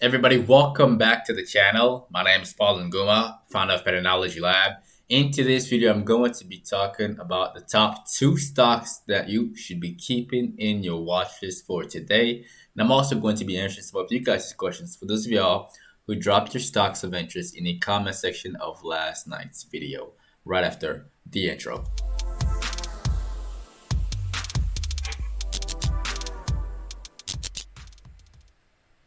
Everybody, welcome back to the channel. My name is Paul Nguma, founder of PATTERNOLOGY LAB. In today's video, I'm going to be talking about the top 2 stocks that you should be keeping in your watch list for today. And I'm also going to be answering some of you guys' questions for those of y'all who dropped your stocks of interest in the comment section of last night's video, right after the intro.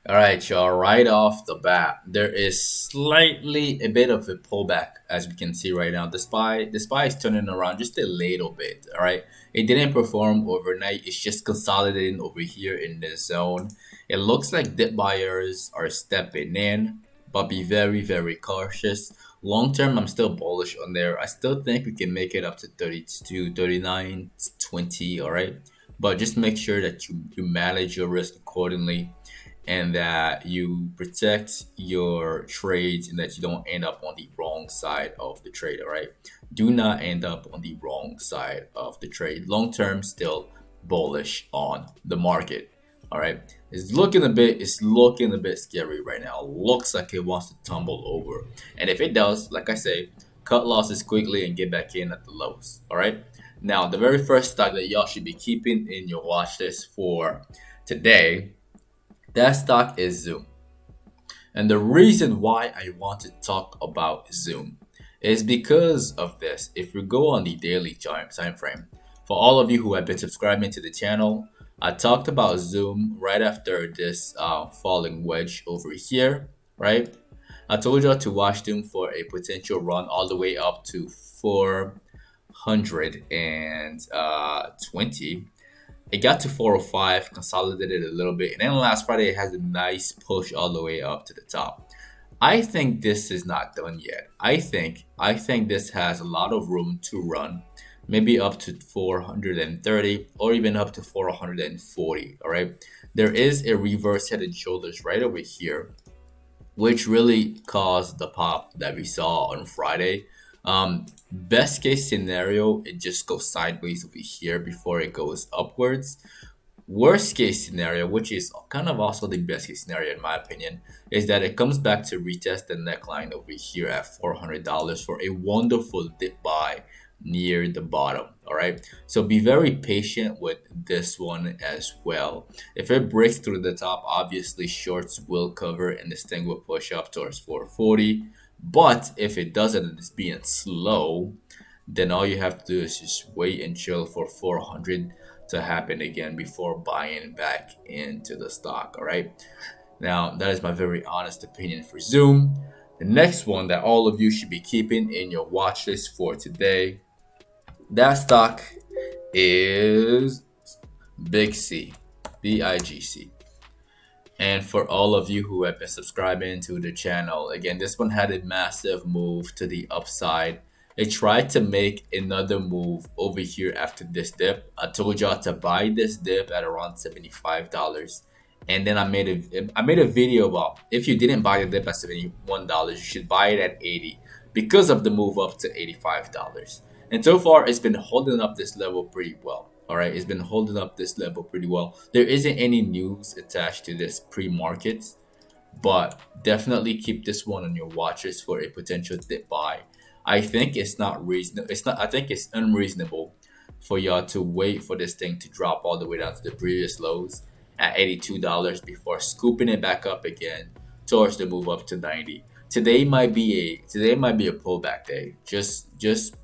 All right, y'all, right off the bat, there is slightly a bit of a pullback as we can see right now. The SPY is turning around just a little bit, all right? It didn't perform overnight. It's just consolidating over here in this zone. It looks like dip buyers are stepping in, but be very, very cautious. Long term, I'm still bullish on there. I still think we can make it up to 32, 39, 20, all right? But just make sure that you manage your risk accordingly and that you protect your trades and that you don't end up on the wrong side of the trade. All right, do not end up on the wrong side of the trade. Long term, still bullish on the market. All right, it's looking a bit scary right now. Looks like it wants to tumble over, and if it does, like I say, cut losses quickly and get back in at the lows. All right, now the very first stock that y'all should be keeping in your watch list for today, that stock is Zoom. And the reason why I want to talk about Zoom is because of this. If we go on the daily time frame, for all of you who have been subscribing to the channel, I talked about Zoom right after this falling wedge over here, right? I told you to watch them for a potential run all the way up to 420. It got to 405, consolidated a little bit, and then last Friday it has a nice push all the way up to the top. I think this is not done yet. I think this has a lot of room to run, maybe up to 430 or even up to 440. All right, there is a reverse head and shoulders right over here, which really caused the pop that we saw on Friday. Best case scenario, it just goes sideways over here before it goes upwards. Worst case scenario, which is kind of also the best case scenario in my opinion, is that it comes back to retest the neckline over here at $400 for a wonderful dip buy near the bottom. All right, so be very patient with this one as well. If it breaks through the top, obviously shorts will cover and this thing will push up towards 440. But if it doesn't and it's being slow, then all you have to do is just wait and chill for 400 to happen again before buying back into the stock. All right, now that is my very honest opinion for Zoom. The next one that all of you should be keeping in your watch list for today, that stock is BigC, BIGC. And for all of you who have been subscribing to the channel, again, this one had a massive move to the upside. It tried to make another move over here after this dip. I told y'all to buy this dip at around $75. And then I made a video about if you didn't buy the dip at $71, you should buy it at 80 because of the move up to $85. And so far, it's been holding up this level pretty well. All right, it's been holding up this level pretty well. There isn't any news attached to this pre-market, but definitely keep this one on your watch list for a potential dip buy. I think it's not reasonable. I think it's unreasonable for y'all to wait for this thing to drop all the way down to the previous lows at $82 before scooping it back up again towards the move up to 90. Today might be a pullback day. Just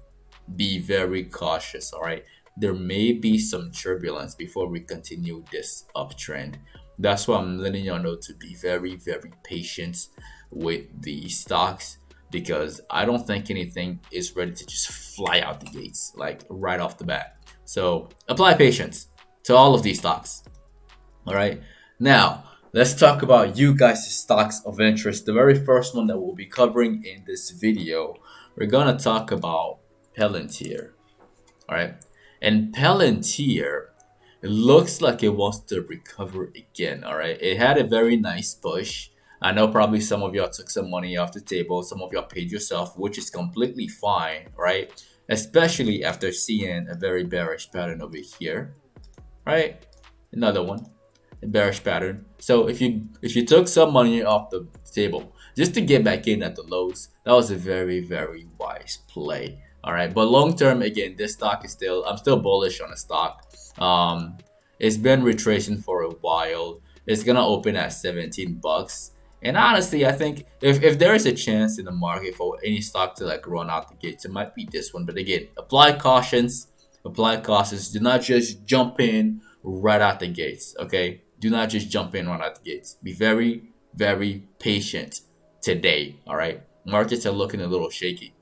be very cautious. All right, there may be some turbulence before we continue this uptrend. That's why I'm letting y'all know to be very, very patient with the stocks, because I don't think anything is ready to just fly out the gates like right off the bat. So apply patience to all of these stocks. All right, now let's talk about you guys' stocks of interest. The very first one that we'll be covering in this video, we're gonna talk about Palantir. All right, and Palantir, it looks like it wants to recover again. All right, it had a very nice push. I know probably some of y'all took some money off the table. Some of y'all paid yourself, which is completely fine, right? Especially after seeing a very bearish pattern over here, right? Another one. bearish pattern. So if you took some money off the table just to get back in at the lows, that was a very, very wise play. All right, but long term, again, this stock is still, I'm still bullish on the stock. Um, it's been retracing for a while. It's gonna open at 17 bucks. And honestly, I think if there is a chance in the market for any stock to like run out the gates, it might be this one. But again, apply cautions. Apply cautions. Do not just jump in right out the gates. Okay, do not just jump in right out the gates. Be very, very patient today. All right, markets are looking a little shaky.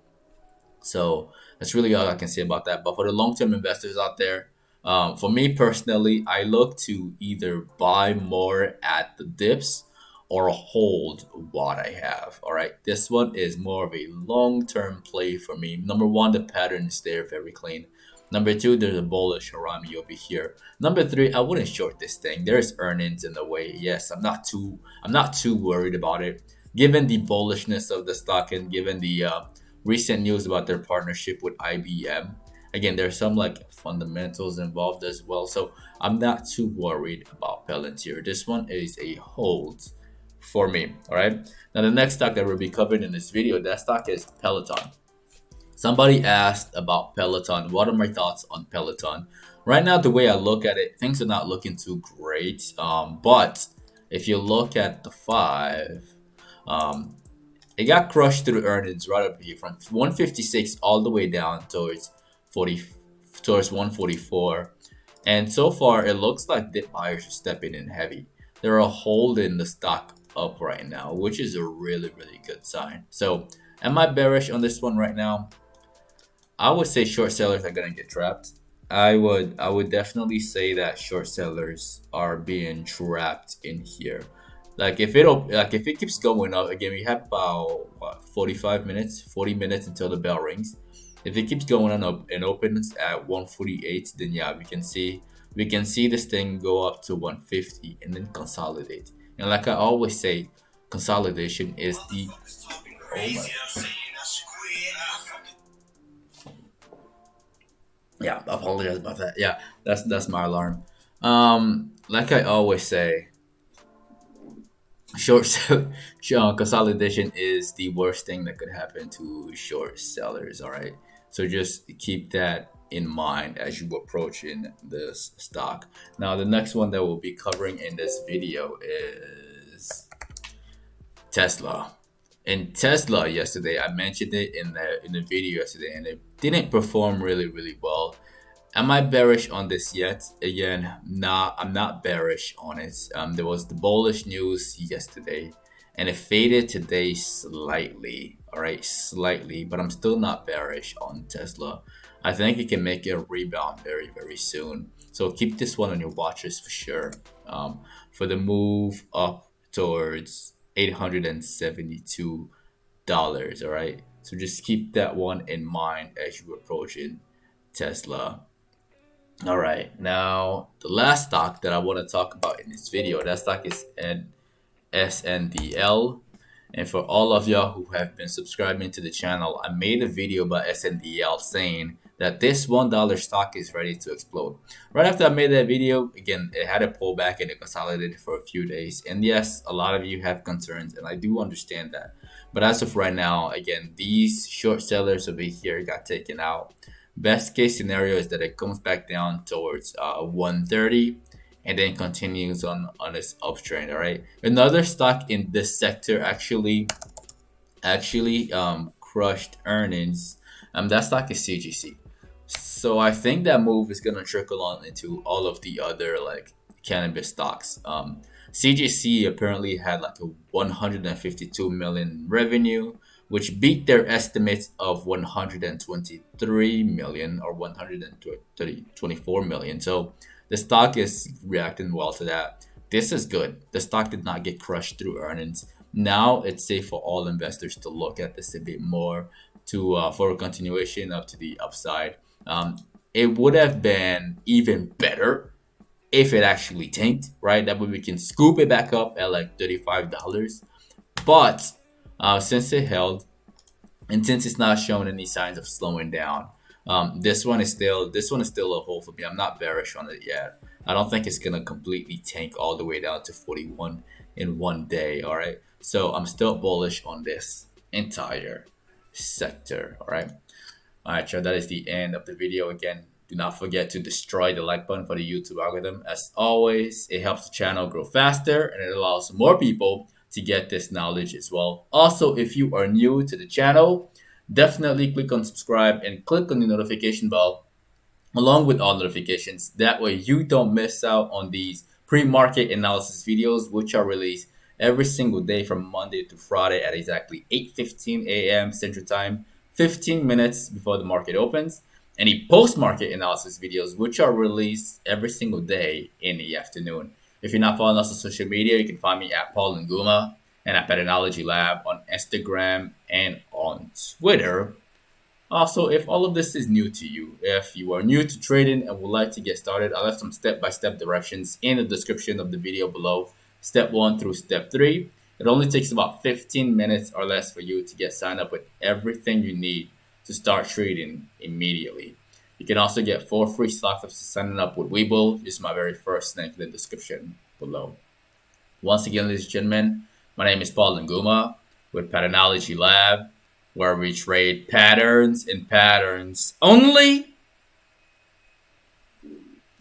So that's really all I can say about that. But for the long-term investors out there, for me personally, I look to either buy more at the dips or hold what I have. All right, this one is more of a long-term play for me. Number one, the pattern is there, very clean. Number two, there's a bullish around me over here. Number three, I wouldn't short this thing. There's earnings in the way. Yes, I'm not too worried about it, given the bullishness of the stock and given the recent news about their partnership with IBM. Again, there's some like fundamentals involved as well, so I'm not too worried about Palantir. This one is a hold for me. All right. Now the next stock that we'll be covering in this video, that stock is Peloton. Somebody asked about Peloton. What are my thoughts on Peloton? Right now, the way I look at it, things are not looking too great. But if you look at the five, um, it got crushed through earnings right up here from 156 all the way down towards 40, towards 144. And so far, it looks like dip buyers are stepping in heavy. They're holding the stock up right now, which is a really, really good sign. So, am I bearish on this one right now? I would say short sellers are gonna get trapped. I would definitely say that short sellers are being trapped in here. Like if it keeps going up again, we have about what, 45 minutes, 40 minutes until the bell rings. If it keeps going on up and opens at 148, then yeah, we can see this thing go up to 150 and then consolidate. And like I always say, consolidation is the oh my yeah, I apologize about that. Yeah, that's my alarm. Like I always say, short consolidation is the worst thing that could happen to short sellers. All right, so just keep that in mind as you approach in this stock. Now, the next one that we'll be covering in this video is Tesla. In Tesla yesterday, I mentioned it in the video yesterday, and it didn't perform really well. Am I bearish on this yet? Again, nah, I'm not bearish on it. There was the bullish news yesterday, and it faded today slightly. All right, slightly, but I'm still not bearish on Tesla. I think it can make a rebound very soon. So keep this one on your watches for sure. For the move up towards $872. All right, so just keep that one in mind as you approach in Tesla. All right, now the last stock that I want to talk about in this video, that stock is SNDL. And for all of y'all who have been subscribing to the channel, I made a video about SNDL saying that this $1 stock is ready to explode. Right after I made that video, again, it had a pullback and it consolidated for a few days. And yes, a lot of you have concerns, and I do understand that. But as of right now, again, these short sellers over here got taken out. Best case scenario is that it comes back down towards 130 and then continues on its uptrend. All right. Another stock in this sector actually crushed earnings. That stock is CGC. So I think that move is gonna trickle on into all of the other like cannabis stocks. CGC apparently had like a 152 million revenue, which beat their estimates of 123 million or 124 million. So the stock is reacting well to that. This is good. The stock did not get crushed through earnings. Now it's safe for all investors to look at this a bit more to for a continuation up to the upside. It would have been even better if it actually tanked, right? That way we can scoop it back up at like $35. But since it held, and since it's not showing any signs of slowing down, this one is still a hold for me. I'm not bearish on it yet. I don't think it's gonna completely tank all the way down to 41 in one day. All right. So I'm still bullish on this entire sector. All right. All right, y'all. That is the end of the video. Again, do not forget to destroy the like button for the YouTube algorithm. As always, it helps the channel grow faster and it allows more people to get this knowledge as well. Also, if you are new to the channel, definitely click on subscribe and click on the notification bell along with all notifications. That way you don't miss out on these pre-market analysis videos, which are released every single day from Monday to Friday at exactly 8:15 a.m. Central Time, 15 minutes before the market opens. Any post-market analysis videos, which are released every single day in the afternoon. If you're not following us on social media, you can find me at Paul Nguma and at PATTERNOLOGY LAB on Instagram and on Twitter. Also, if all of this is new to you, if you are new to trading and would like to get started, I left some step-by-step directions in the description of the video below. Step 1 through step 3. It only takes about 15 minutes or less for you to get signed up with everything you need to start trading immediately. You can also get 4 free stock tips to signing up with Webull. Use my very first link in the description below. Once again, ladies and gentlemen, my name is Paul Nguma with Patternology Lab, where we trade patterns and patterns only.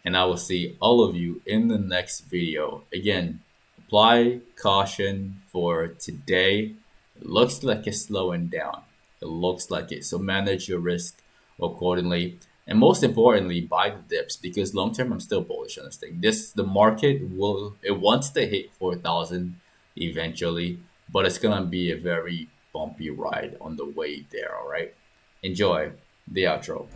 And I will see all of you in the next video. Again, apply caution for today. It looks like it's slowing down. It looks like it. So manage your risk accordingly. And most importantly, buy the dips, because long term I'm still bullish on this thing. The market wants to hit 4,000 eventually, but it's gonna be a very bumpy ride on the way there. All right, enjoy the outro.